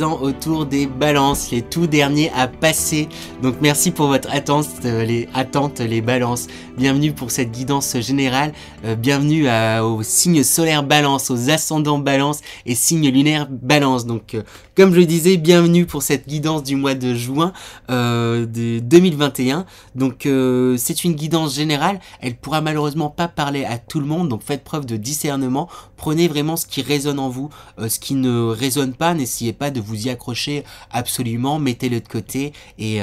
autour des balances, les tout derniers à passer. Donc merci pour votre attente, les balances. Bienvenue pour cette guidance générale. Bienvenue aux signes solaires balance, aux ascendants balance et signes lunaires balance. Donc comme je le disais, bienvenue pour cette guidance du mois de juin de 2021. Donc c'est une guidance générale. Elle pourra malheureusement pas parler à tout le monde. Donc faites preuve de discernement. Prenez vraiment ce qui résonne en vous. Ce qui ne résonne pas, n'essayez pas de vous y accrocher absolument. Mettez-le de côté. Et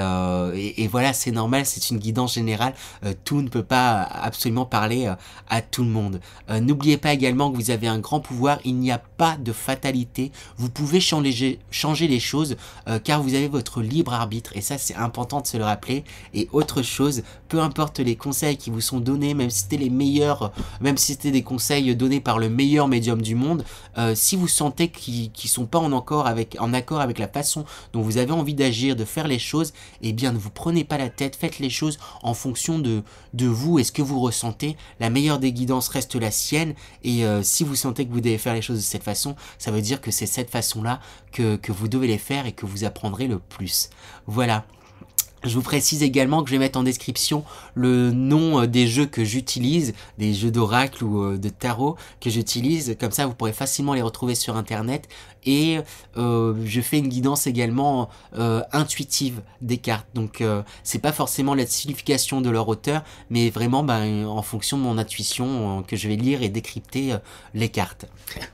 voilà, c'est normal. C'est une guidance générale. Tout ne peut pas absolument parler à tout le monde. N'oubliez pas également que vous avez un grand pouvoir. Il n'y a pas de fatalité. Vous pouvez changer les choses car vous avez votre libre arbitre. Et ça, c'est important de se le rappeler. Et autre chose, peu importe les conseils qui vous sont donnés, même si c'était les meilleurs, même si c'était des conseils donnés par le meilleur médium du monde, si vous sentez qu'ils sont pas en accord avec la façon dont vous avez envie d'agir, de faire les choses, eh bien ne vous prenez pas la tête, faites les choses en fonction de vous et ce que vous ressentez. La meilleure des guidances reste la sienne, et si vous sentez que vous devez faire les choses de cette façon, ça veut dire que c'est cette façon-là que vous devez les faire et que vous apprendrez le plus. Voilà. Je vous précise également que je vais mettre en description le nom des jeux que j'utilise, des jeux d'oracle ou de tarot que j'utilise. Comme ça, vous pourrez facilement les retrouver sur Internet. Et je fais une guidance également intuitive des cartes. Donc, c'est pas forcément la signification de leur auteur, mais vraiment en fonction de mon intuition que je vais lire et décrypter les cartes.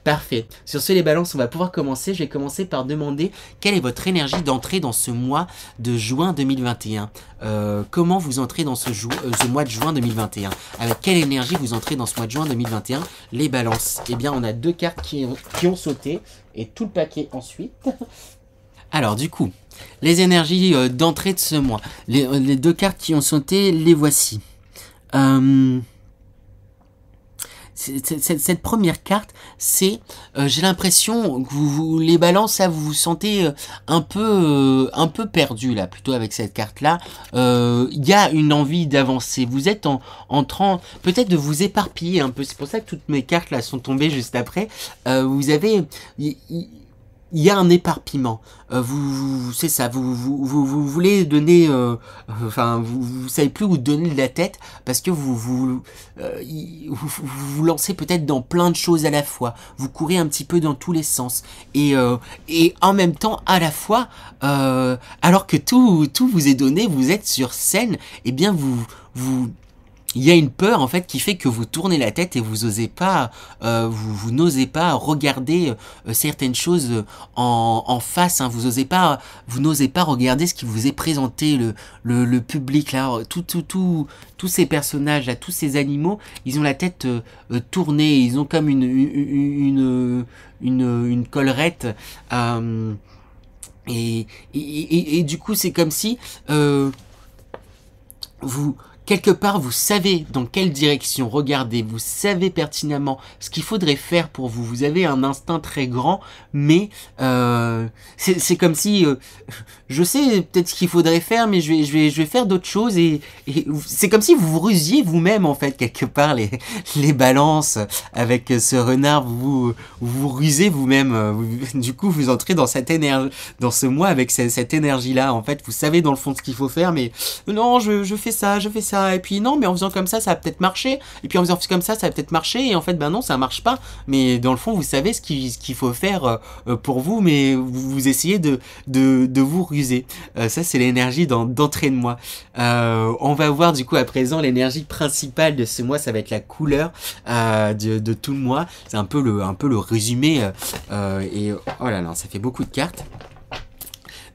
Parfait. Sur ce, les balances, on va pouvoir commencer. Je vais commencer par demander quelle est votre énergie d'entrée dans ce mois de juin 2021. Comment vous entrez dans ce mois de juin 2021? Avec quelle énergie vous entrez dans ce mois de juin 2021? Les balances. Eh bien, on a deux cartes qui ont sauté et tout le paquet ensuite. Alors, du coup, les énergies d'entrée de ce mois. Les deux cartes qui ont sauté, les voici. Cette première carte, c'est, j'ai l'impression que vous les balances là, vous vous sentez un peu perdu là, plutôt avec cette carte là. Il y a une envie d'avancer. Vous êtes en train peut-être de vous éparpiller un peu. C'est pour ça que toutes mes cartes là sont tombées juste après. Vous avez il y a un éparpillement. C'est ça. Vous voulez donner, enfin, vous savez plus où donner de la tête parce que vous lancez peut-être dans plein de choses à la fois. Vous courez un petit peu dans tous les sens et en même temps à la fois, alors que tout vous est donné, vous êtes sur scène. Eh bien, il y a une peur en fait qui fait que vous tournez la tête et vous osez pas, vous n'osez pas regarder certaines choses en face. Hein, vous n'osez pas regarder ce qui vous est présenté, le public là, tous ces personnages là, tous ces animaux, ils ont la tête tournée, ils ont comme une collerette. Et du coup c'est comme si quelque part, vous savez dans quelle direction regarder, vous savez pertinemment ce qu'il faudrait faire pour vous. Vous avez un instinct très grand, mais c'est comme si je sais peut-être ce qu'il faudrait faire, mais je vais faire d'autres choses et c'est comme si vous vous rusiez vous-même en fait quelque part les balances avec ce renard. Vous rusez vous-même. Du coup, vous entrez dans cette énergie, dans ce mois avec cette énergie-là. En fait, vous savez dans le fond ce qu'il faut faire, mais non, je fais ça. Et puis non, mais en faisant comme ça va peut-être marcher, et puis en faisant comme ça va peut-être marcher, et en fait ben non, ça marche pas, mais dans le fond vous savez ce qu'il faut faire pour vous, mais vous essayez de vous ruser. Ça c'est l'énergie d'entrée de mois. On va voir du coup à présent l'énergie principale de ce mois, ça va être la couleur de tout le mois. C'est un peu le résumé, et oh là là, ça fait beaucoup de cartes.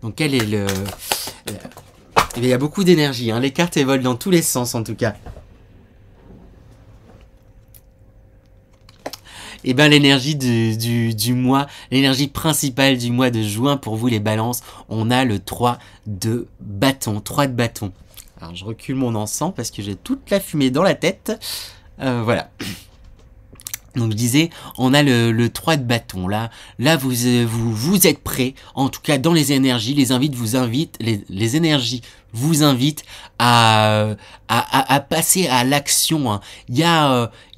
Donc quel est il y a beaucoup d'énergie, hein. Les cartes elles volent dans tous les sens en tout cas. Et ben l'énergie du mois, l'énergie principale du mois de juin pour vous les balances, on a le 3 de bâton. 3 de bâton. Alors je recule mon encens parce que j'ai toute la fumée dans la tête. Voilà. Donc je disais, on a le 3 de bâton. Là vous êtes prêts, en tout cas dans les énergies, les énergies vous invite à passer à l'action. Hein.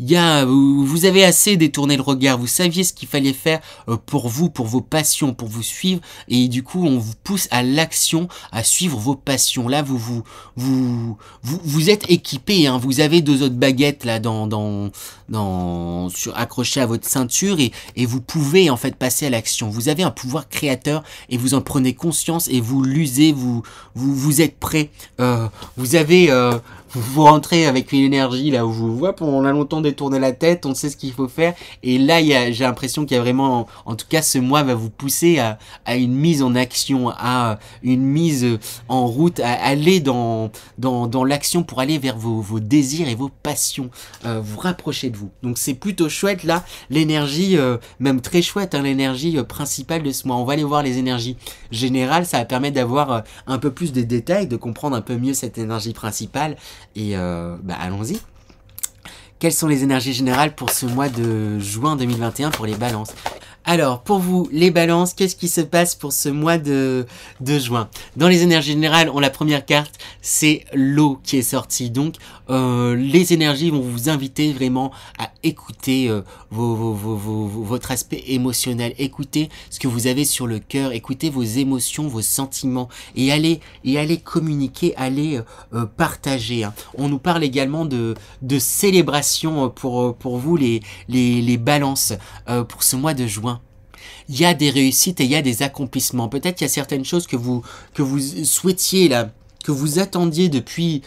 Vous avez assez détourné le regard. Vous saviez ce qu'il fallait faire pour vous, pour vos passions, pour vous suivre. Et du coup, on vous pousse à l'action, à suivre vos passions. Là, vous êtes équipé. Hein. Vous avez 2 autres baguettes là accrochées à votre ceinture et vous pouvez en fait passer à l'action. Vous avez un pouvoir créateur et vous en prenez conscience et vous l'usez. Vous êtes prêt. Vous rentrez avec une énergie là où vous voyez, on a longtemps détourné la tête, on sait ce qu'il faut faire. Et là, j'ai l'impression qu'il y a vraiment, en tout cas, ce mois va vous pousser à une mise en action, à une mise en route, à aller dans l'action pour aller vers vos désirs et vos passions, vous rapprocher de vous. Donc c'est plutôt chouette là, l'énergie, même très chouette, hein, l'énergie principale de ce mois. On va aller voir les énergies générales, ça va permettre d'avoir un peu plus de détails, de comprendre un peu mieux cette énergie principale. Et allons-y. Quelles sont les énergies générales pour ce mois de juin 2021 pour les balances? Alors, pour vous, les balances, qu'est-ce qui se passe pour ce mois de juin? Dans les énergies générales, la première carte, c'est l'eau qui est sortie. Donc, les énergies vont vous inviter vraiment à écouter votre aspect émotionnel. Écoutez ce que vous avez sur le cœur. Écoutez vos émotions, vos sentiments. Et allez communiquer, allez partager. Hein. On nous parle également de célébration pour vous, les balances, pour ce mois de juin. Il y a des réussites et il y a des accomplissements. Peut-être qu'il y a certaines choses que vous souhaitiez là, que vous attendiez depuis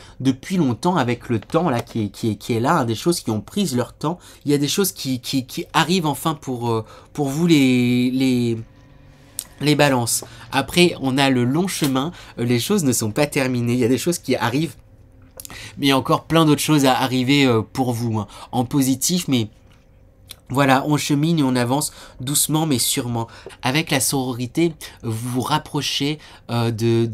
longtemps avec le temps là qui est là, hein, des choses qui ont pris leur temps. Il y a des choses qui arrivent enfin pour vous les balances. Après, on a le long chemin. Les choses ne sont pas terminées. Il y a des choses qui arrivent, mais il y a encore plein d'autres choses à arriver pour vous, hein, en positif, mais voilà, on chemine et on avance doucement mais sûrement. Avec la sororité, vous vous rapprochez de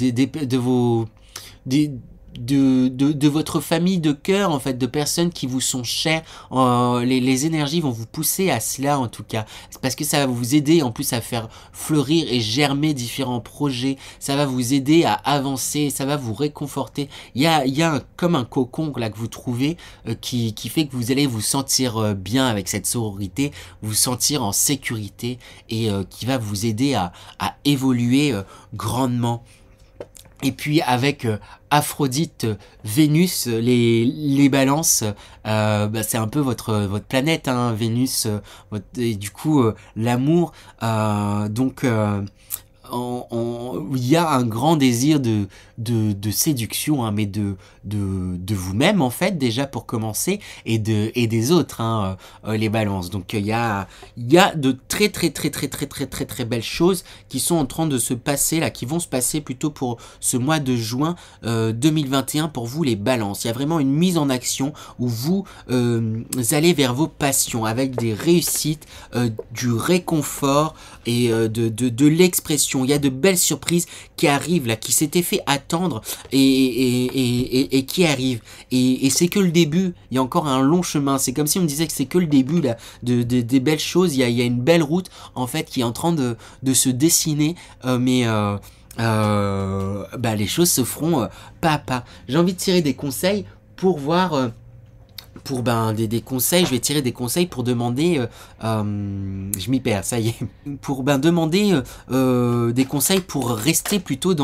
votre famille de cœur, en fait, de personnes qui vous sont chères. Les énergies vont vous pousser à cela, en tout cas. C'est parce que ça va vous aider, en plus, à faire fleurir et germer différents projets. Ça va vous aider à avancer, ça va vous réconforter. Il y a comme un cocon là que vous trouvez qui fait que vous allez vous sentir bien avec cette sororité, vous sentir en sécurité et qui va vous aider à évoluer grandement. Et puis avec Aphrodite, Vénus, les balances, c'est un peu votre planète, hein, Vénus, et du coup l'amour, donc il y a un grand désir de séduction, hein, mais de vous-même en fait déjà pour commencer et des autres, hein, les balances. Donc il y a de très belles choses qui sont en train de se passer là, qui vont se passer plutôt pour ce mois de juin 2021 pour vous les balances. Il y a vraiment une mise en action où vous allez vers vos passions avec des réussites, du réconfort et de l'expression. Il y a de belles surprises qui arrivent là, qui s'étaient fait attendre et qui arrivent. Et c'est que le début. Il y a encore un long chemin. C'est comme si on me disait que c'est que le début là, des belles choses. Il y a une belle route en fait qui est en train de se dessiner. Mais les choses se feront pas à pas. J'ai envie de tirer des conseils pour voir... des conseils, je vais tirer des conseils pour demander, je m'y perds, ça y est, pour demander des conseils pour rester plutôt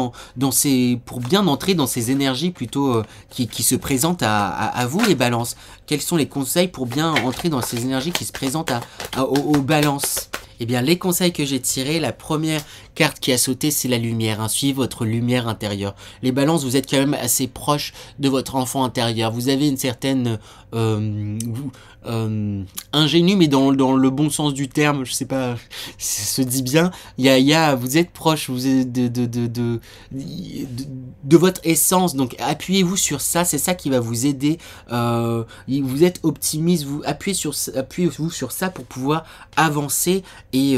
pour bien entrer dans ces énergies plutôt qui se présentent à vous les balances. Quels sont les conseils pour bien entrer dans ces énergies qui se présentent aux balances? Eh bien, les conseils que j'ai tirés, la première carte qui a sauté, c'est la lumière. Hein. Suivez votre lumière intérieure. Les balances, vous êtes quand même assez proche de votre enfant intérieur. Vous avez une certaine ingénue, mais dans le bon sens du terme. Je sais pas si ça se dit bien. Vous êtes proche, vous êtes de votre essence. Donc, appuyez-vous sur ça. C'est ça qui va vous aider. Vous êtes optimiste. Appuyez-vous sur ça pour pouvoir avancer et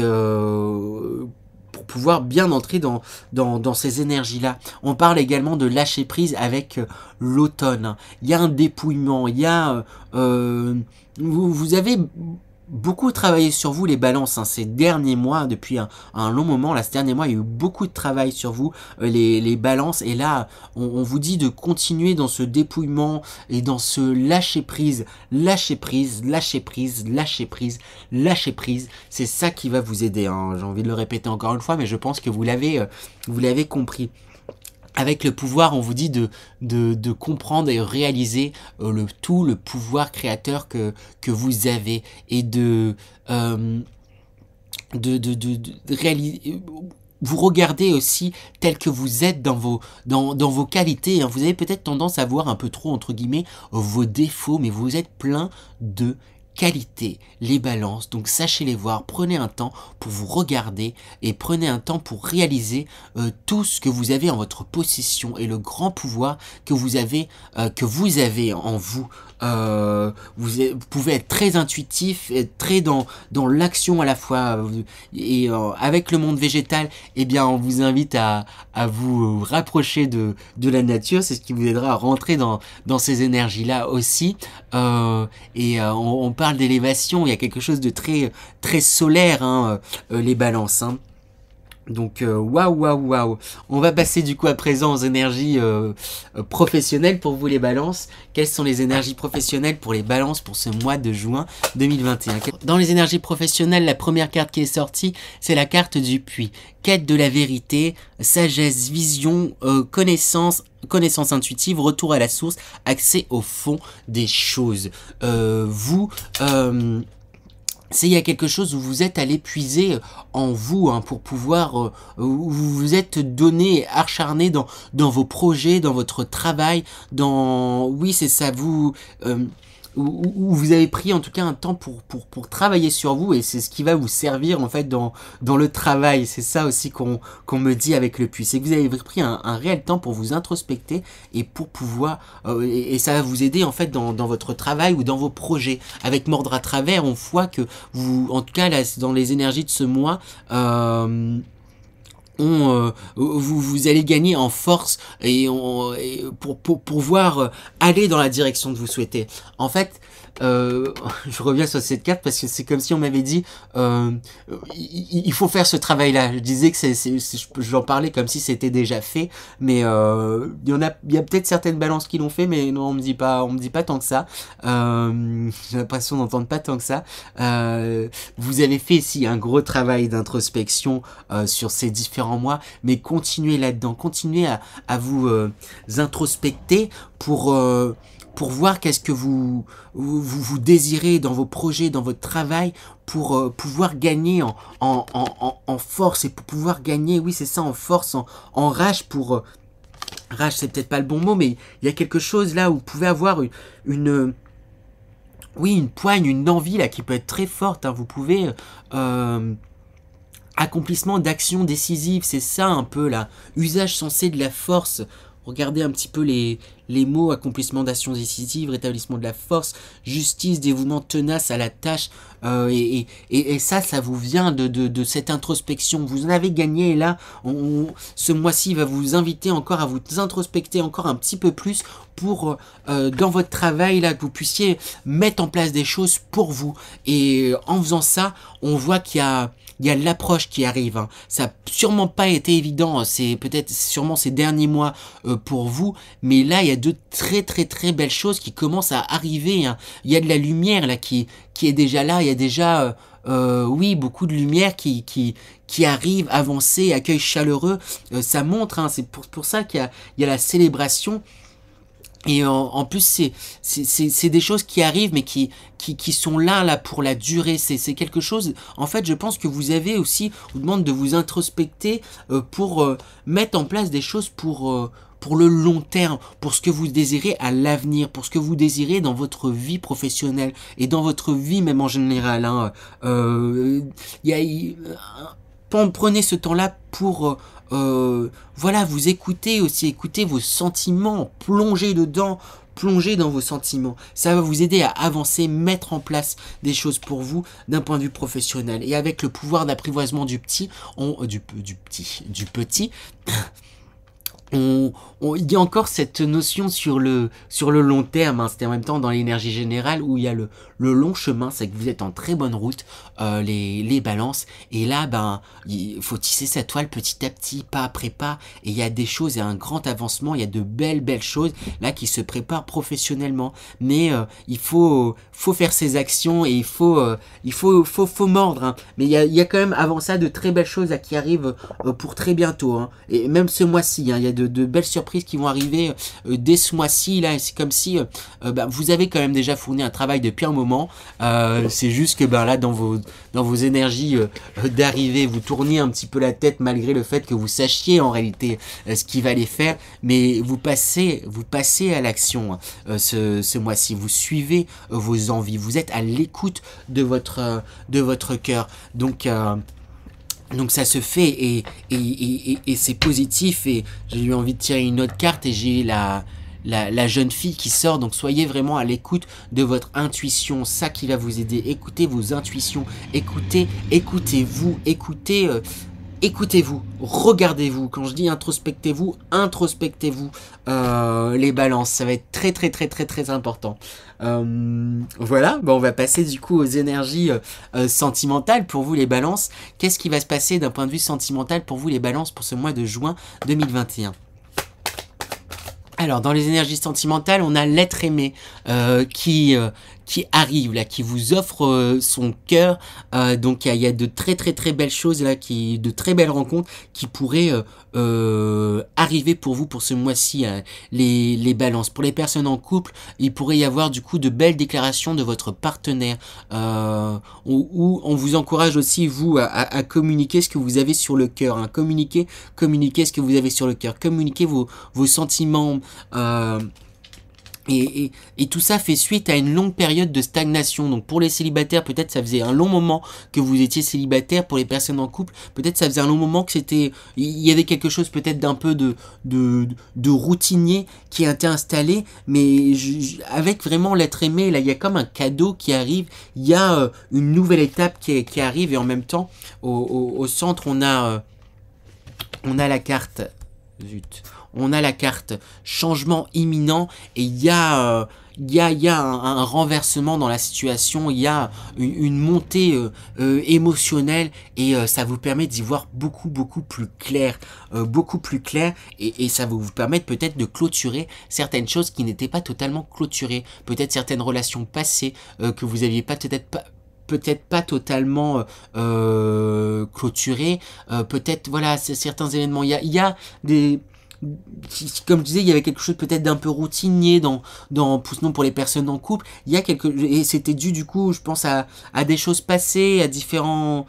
pour pouvoir bien entrer dans ces énergies-là. On parle également de lâcher prise avec l'automne. Il y a un dépouillement, il y a... vous avez beaucoup travaillé sur vous les balances hein, ces derniers mois, depuis un long moment, là, ces derniers mois, il y a eu beaucoup de travail sur vous, les balances, et là, on vous dit de continuer dans ce dépouillement et dans ce lâcher prise, lâcher prise, lâcher prise, lâcher prise, lâcher prise, c'est ça qui va vous aider, hein. J'ai envie de le répéter encore une fois, mais je pense que vous l'avez compris. Avec le pouvoir, on vous dit de comprendre et réaliser le pouvoir créateur que vous avez et de réaliser. Vous regardez aussi tel que vous êtes dans vos qualités. Hein. Vous avez peut-être tendance à voir un peu trop, entre guillemets, vos défauts, mais vous êtes plein de qualité, les balances, donc sachez les voir, prenez un temps pour vous regarder et prenez un temps pour réaliser tout ce que vous avez en votre possession et le grand pouvoir que vous avez en vous. Vous pouvez être très intuitif, être très dans l'action à la fois et avec le monde végétal, eh bien on vous invite à vous rapprocher de la nature, c'est ce qui vous aidera à rentrer dans ces énergies là aussi on parle d'élévation, il y a quelque chose de très solaire hein, les balances hein. Donc waouh. On va passer du coup à présent aux énergies professionnelles pour vous les balances. Quelles sont les énergies professionnelles pour les balances pour ce mois de juin 2021? Dans les énergies professionnelles, la première carte qui est sortie, c'est la carte du puits. Quête de la vérité, sagesse, vision, connaissance intuitive, retour à la source, accès au fond des choses. Il y a quelque chose où vous êtes allé puiser en vous hein, pour pouvoir, vous vous êtes donné, acharné dans vos projets, dans votre travail, oui c'est ça, où vous avez pris en tout cas un temps pour travailler sur vous et c'est ce qui va vous servir en fait dans le travail. C'est ça aussi qu'on me dit avec le puits, c'est que vous avez pris un réel temps pour vous introspecter et pour pouvoir et ça va vous aider en fait dans votre travail ou dans vos projets. Avec Mordre à travers, on voit que vous, en tout cas là, dans les énergies de ce mois, vous allez gagner en force et pour pouvoir aller dans la direction que vous souhaitez. En fait, je reviens sur cette carte parce que c'est comme si on m'avait dit il faut faire ce travail-là. Je disais que j'en parlais comme si c'était déjà fait, mais il y a peut-être certaines balances qui l'ont fait, mais non, on me dit pas tant que ça. J'ai l'impression d'entendre pas tant que ça. Vous avez fait ici un gros travail d'introspection sur ces différents mois, mais continuez là-dedans, continuez à vous introspecter pour voir qu'est-ce que vous désirez dans vos projets, dans votre travail, pour pouvoir gagner en force et pour pouvoir gagner, oui c'est ça, en force, en rage pour... rage c'est peut-être pas le bon mot, mais il y a quelque chose là où vous pouvez avoir une poigne, une envie là qui peut être très forte, hein. Vous pouvez... accomplissement d'actions décisives, c'est ça un peu là, usage sensé de la force. Regardez un petit peu les mots, accomplissement d'actions décisives, rétablissement de la force, justice, dévouement tenace à la tâche, et ça vous vient de cette introspection. Vous en avez gagné, et là, ce mois-ci va vous inviter encore à vous introspecter encore un petit peu plus pour, dans votre travail, là, que vous puissiez mettre en place des choses pour vous. Et en faisant ça, on voit qu'il y a l'approche qui arrive, hein. Ça n'a sûrement pas été évident, c'est peut-être sûrement ces derniers mois pour vous, mais là il y a de très belles choses qui commencent à arriver, hein. Il y a de la lumière là qui est déjà là, il y a déjà oui beaucoup de lumière qui arrive, avancée, accueil chaleureux, ça montre, hein, c'est pour ça qu'il y a la célébration. Et en plus c'est des choses qui arrivent mais qui sont là pour la durée, c'est quelque chose, en fait je pense que vous avez aussi, on vous demande de vous introspecter pour mettre en place des choses pour le long terme, pour ce que vous désirez à l'avenir, pour ce que vous désirez dans votre vie professionnelle et dans votre vie même en général, hein. Prenez ce temps-là pour voilà, vous écoutez aussi, écoutez vos sentiments, plongez dedans, plongez dans vos sentiments. Ça va vous aider à avancer, mettre en place des choses pour vous d'un point de vue professionnel. Et avec le pouvoir d'apprivoisement du petit, il y a encore cette notion sur le long terme, hein. C'était en même temps dans l'énergie générale où il y a le long chemin, c'est que vous êtes en très bonne route, les balances, et là ben il faut tisser sa toile petit à petit, pas après pas, et il y a des choses, il y a un grand avancement, il y a de belles choses là qui se préparent professionnellement, mais il faut faire ses actions et il faut mordre, hein. Mais il y a quand même avant ça de très belles choses là, qui arrivent pour très bientôt, hein. Et même ce mois-ci, hein, il y a de belles surprises qui vont arriver dès ce mois-ci là. C'est comme si bah, vous avez quand même déjà fourni un travail depuis un moment. C'est juste que ben là dans vos énergies d'arriver, vous tourniez un petit peu la tête malgré le fait que vous sachiez en réalité ce qu'il va les faire, mais vous passez à l'action ce mois-ci. Vous suivez vos envies, vous êtes à l'écoute de votre cœur. Donc ça se fait et c'est positif, et j'ai eu envie de tirer une autre carte et j'ai la jeune fille qui sort. Donc soyez vraiment à l'écoute de votre intuition, ça qui va vous aider. Écoutez vos intuitions, écoutez-vous, écoutez-vous, regardez-vous. Quand je dis introspectez-vous, les balances, ça va être très important. Voilà, bon, on va passer du coup aux énergies sentimentales pour vous les balances. Qu'est-ce qui va se passer d'un point de vue sentimental pour vous les balances pour ce mois de juin 2021? Alors, dans les énergies sentimentales, on a l'être aimé qui arrive là, qui vous offre son cœur. Donc, il y a de très belles choses là, de très belles rencontres qui pourraient arriver pour vous pour ce mois-ci, les balances. Pour les personnes en couple, il pourrait y avoir du coup de belles déclarations de votre partenaire. Où on vous encourage aussi, vous, à communiquer ce que vous avez sur le cœur. Hein. Communiquez ce que vous avez sur le cœur. Communiquez vos sentiments. Et tout ça fait suite à une longue période de stagnation. Donc pour les célibataires, peut-être ça faisait un long moment que vous étiez célibataire. Pour les personnes en couple, peut-être ça faisait un long moment que il y avait quelque chose peut-être d'un peu de routinier qui a été installé. Mais avec vraiment l'être aimé, là il y a comme un cadeau qui arrive. Il y a une nouvelle étape qui arrive, et en même temps au centre on a la carte. Zut. On a la carte changement imminent, et il y a un renversement dans la situation, il y a une montée émotionnelle, et ça vous permet d'y voir beaucoup plus clair, et ça va vous permettre peut-être de clôturer certaines choses qui n'étaient pas totalement clôturées, peut-être certaines relations passées que vous aviez peut-être pas totalement clôturé, peut-être voilà, certains événements, il y a des, comme je disais, il y avait quelque chose peut-être d'un peu routinier pour les personnes en couple. Il y a et c'était dû du coup, je pense à des choses passées, à différents,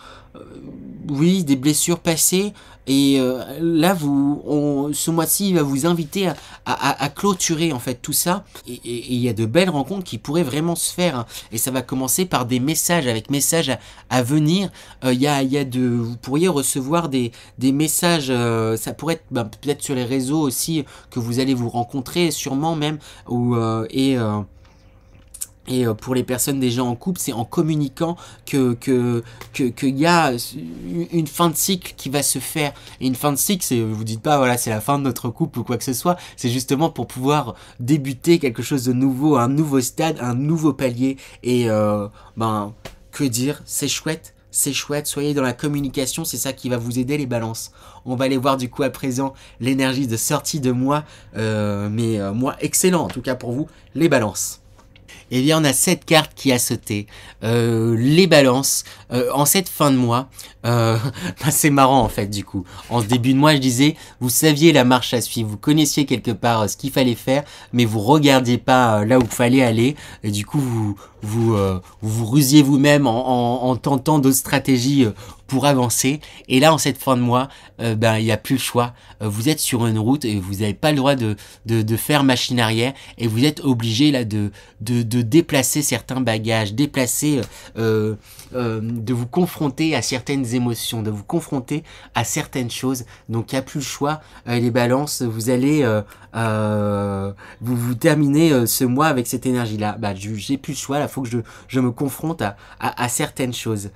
oui, des blessures passées. Et là, ce mois-ci, il va vous inviter à clôturer en fait tout ça. Et il y a de belles rencontres qui pourraient vraiment se faire. Hein. Et ça va commencer par des messages, avec messages à venir. Vous pourriez recevoir des messages. Ça pourrait être peut-être sur les réseaux aussi que vous allez vous rencontrer, sûrement même. Et pour les personnes déjà en couple, c'est en communiquant qu'il y a une fin de cycle qui va se faire. Et une fin de cycle, vous dites pas voilà, c'est la fin de notre couple ou quoi que ce soit. C'est justement pour pouvoir débuter quelque chose de nouveau, un nouveau stade, un nouveau palier. Et que dire, c'est chouette. C'est chouette, soyez dans la communication, c'est ça qui va vous aider les balances. On va aller voir du coup à présent l'énergie de sortie de mois, mois excellent en tout cas pour vous, les balances. Eh bien, on a cette carte qui a sauté. Les balances, en cette fin de mois, c'est marrant en fait du coup. En ce début de mois, je disais, vous saviez la marche à suivre, vous connaissiez quelque part ce qu'il fallait faire, mais vous regardiez pas là où il fallait aller. Et du coup, vous rusiez vous-même en tentant d'autres stratégies pour avancer. Et là, en cette fin de mois, il n'y a plus le choix. Vous êtes sur une route et vous n'avez pas le droit de faire machine arrière, et vous êtes obligé là de déplacer certains bagages, de vous confronter à certaines émotions, de vous confronter à certaines choses. Donc il n'y a plus le choix. Les balances, vous allez vous terminez ce mois avec cette énergie là. J'ai plus le choix, là faut que je me confronte à certaines choses.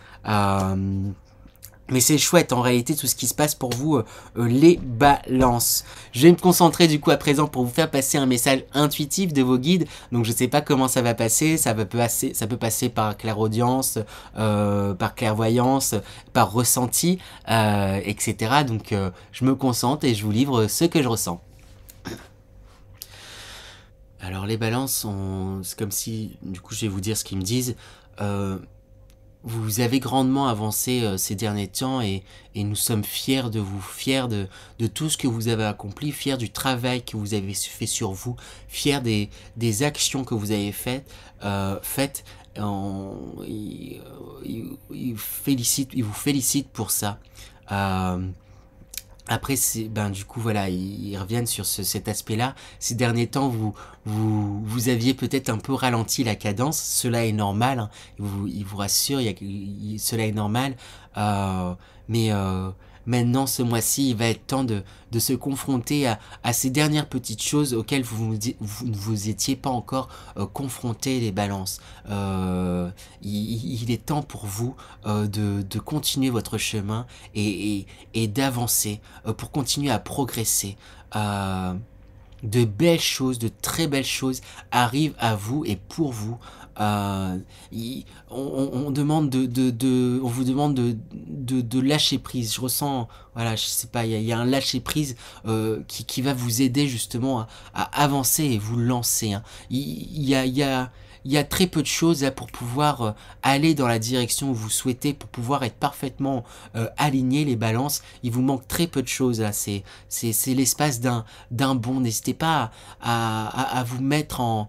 Mais c'est chouette en réalité tout ce qui se passe pour vous, les balances. Je vais me concentrer du coup à présent pour vous faire passer un message intuitif de vos guides. Donc je sais pas comment ça va passer, ça peut passer par clairaudience, par clairvoyance, par ressenti, etc. Donc je me concentre et je vous livre ce que je ressens. Alors les balances, c'est comme si, du coup je vais vous dire ce qu'ils me disent. Vous avez grandement avancé ces derniers temps et nous sommes fiers de vous, fiers de tout ce que vous avez accompli, fiers du travail que vous avez fait sur vous, fiers des actions que vous avez faites. Ils vous félicitent pour ça. Après, du coup, voilà, ils reviennent sur cet aspect-là. Ces derniers temps, vous aviez peut-être un peu ralenti la cadence. Cela est normal. Hein. Il vous rassure, cela est normal. Mais maintenant, ce mois-ci, il va être temps de se confronter à ces dernières petites choses auxquelles vous ne vous étiez pas encore confrontés, les balances. Il est temps pour vous de continuer votre chemin et d'avancer pour continuer à progresser. De belles choses, de très belles choses arrivent à vous et pour vous. On vous demande de lâcher prise. Je ressens, voilà, je sais pas, il y a un lâcher prise qui va vous aider justement à avancer et vous lancer. Hein. Il y a très peu de choses là pour pouvoir aller dans la direction où vous souhaitez, pour pouvoir être parfaitement aligné, les balances. Il vous manque très peu de choses là. C'est l'espace d'un bond. N'hésitez pas à vous mettre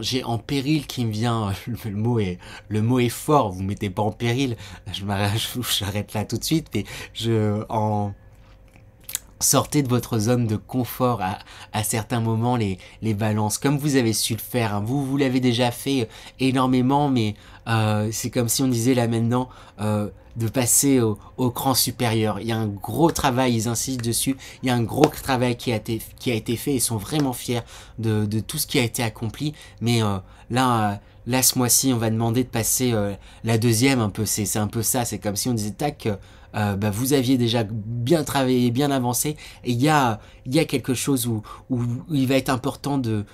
j'ai en péril qui me vient. Le mot est fort. Vous mettez pas en péril. J'arrête là tout de suite. Mais sortez de votre zone de confort à certains moments, les balances, comme vous avez su le faire. Hein. Vous l'avez déjà fait énormément, mais c'est comme si on disait là maintenant de passer au cran supérieur. Il y a un gros travail, ils insistent dessus, il y a un gros travail qui a été fait, ils sont vraiment fiers de tout ce qui a été accompli, mais là, ce mois-ci, on va demander de passer la deuxième un peu, c'est un peu ça, c'est comme si on disait tac, vous aviez déjà bien travaillé, bien avancé, et il y a quelque chose où il va être important de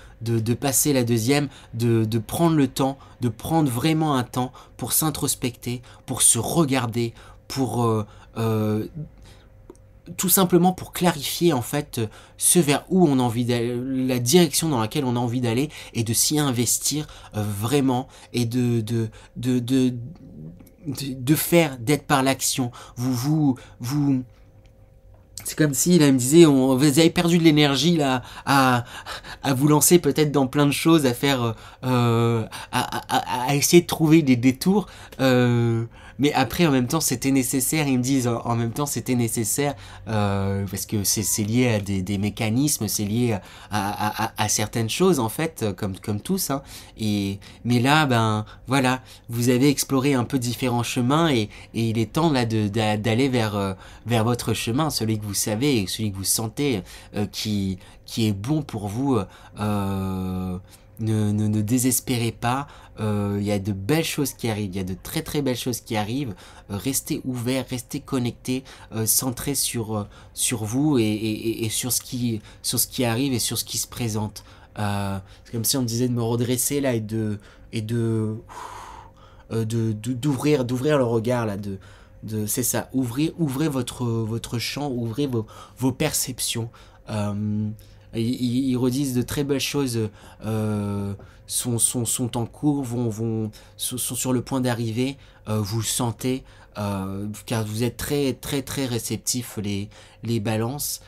passer la deuxième, de prendre le temps, de prendre vraiment un temps pour s'introspecter, pour se regarder, pour tout simplement pour clarifier en fait ce vers où on a envie d'aller, la direction dans laquelle on a envie d'aller, et de s'y investir vraiment, et de faire, d'être par l'action. C'est comme si là, il me disait, vous avez perdu de l'énergie là à vous lancer peut-être dans plein de choses, à faire, à essayer de trouver des détours. Mais après, en même temps, c'était nécessaire. Ils me disent, en même temps, c'était nécessaire parce que c'est lié à des mécanismes, c'est lié à certaines choses en fait, comme tous. Hein. Mais là, voilà, vous avez exploré un peu différents chemins et il est temps là d'aller vers votre chemin, celui que vous savez, celui que vous sentez, qui est bon pour vous. Ne désespérez pas, il y a de belles choses qui arrivent, il y a de très très belles choses qui arrivent. Restez ouverts, restez connectés, centrés sur vous et sur ce qui arrive et sur ce qui se présente. C'est comme si on me disait de me redresser là et d'ouvrir le regard là, c'est ça, ouvrez votre champ, ouvrez vos perceptions. Ils redisent de très belles choses, sont en cours, sont sur le point d'arriver. Vous le sentez, car vous êtes très très très réceptifs, les balances.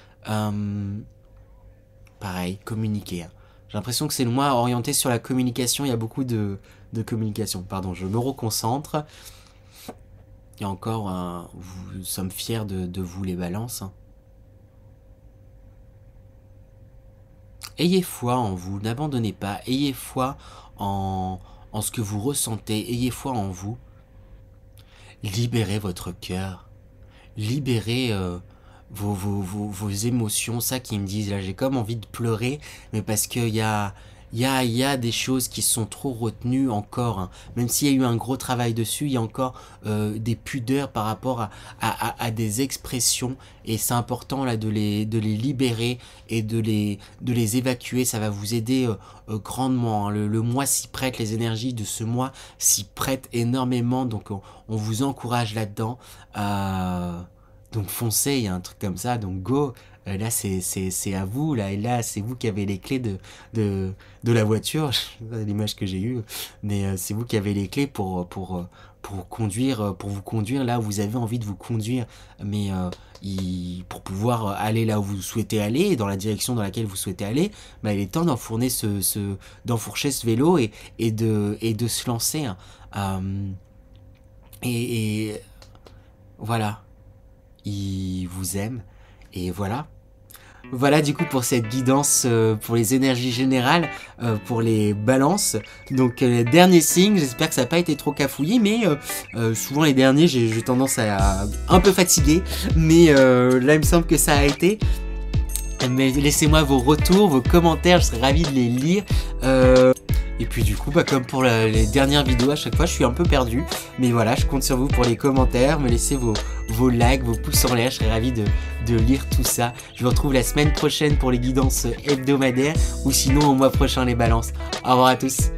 Pareil, communiquer. Hein. J'ai l'impression que c'est le mois orienté sur la communication. Il y a beaucoup de communication. Pardon, je me reconcentre. Et encore, nous sommes fiers de vous, les balances. Hein. Ayez foi en vous, n'abandonnez pas, ayez foi en ce que vous ressentez, ayez foi en vous. Libérez votre cœur, libérez vos émotions, ça qui me disent, là j'ai comme envie de pleurer, mais parce qu'il y a il y a des choses qui sont trop retenues encore, hein. Même s'il y a eu un gros travail dessus, il y a encore des pudeurs par rapport à des expressions, et c'est important là de les libérer et de les évacuer. Ça va vous aider grandement, hein. Le mois s'y prête, les énergies de ce mois s'y prêtent énormément, donc on vous encourage là-dedans. Donc foncez, il y a un truc comme ça, donc go. Là c'est à vous, là, et là c'est vous qui avez les clés de la voiture, l'image que j'ai eue, mais c'est vous qui avez les clés pour conduire, pour vous conduire là où vous avez envie de vous conduire, mais pour pouvoir aller là où vous souhaitez aller, dans la direction dans laquelle vous souhaitez aller, bah, il est temps d'enfourcher ce vélo et de se lancer, hein. Et voilà, il vous aime, et voilà. Voilà du coup pour cette guidance pour les énergies générales, pour les balances. Donc dernier signe, j'espère que ça n'a pas été trop cafouillé, mais souvent les derniers j'ai tendance à un peu fatiguer, mais là il me semble que ça a été. Mais laissez-moi vos retours, vos commentaires, je serais ravi de les lire. Et puis du coup, bah, comme pour les dernières vidéos, à chaque fois je suis un peu perdu. Mais voilà, je compte sur vous pour les commentaires, me laisser vos likes, vos pouces en l'air, je serais ravi de lire tout ça. Je vous retrouve la semaine prochaine pour les guidances hebdomadaires, ou sinon au mois prochain les balances. Au revoir à tous.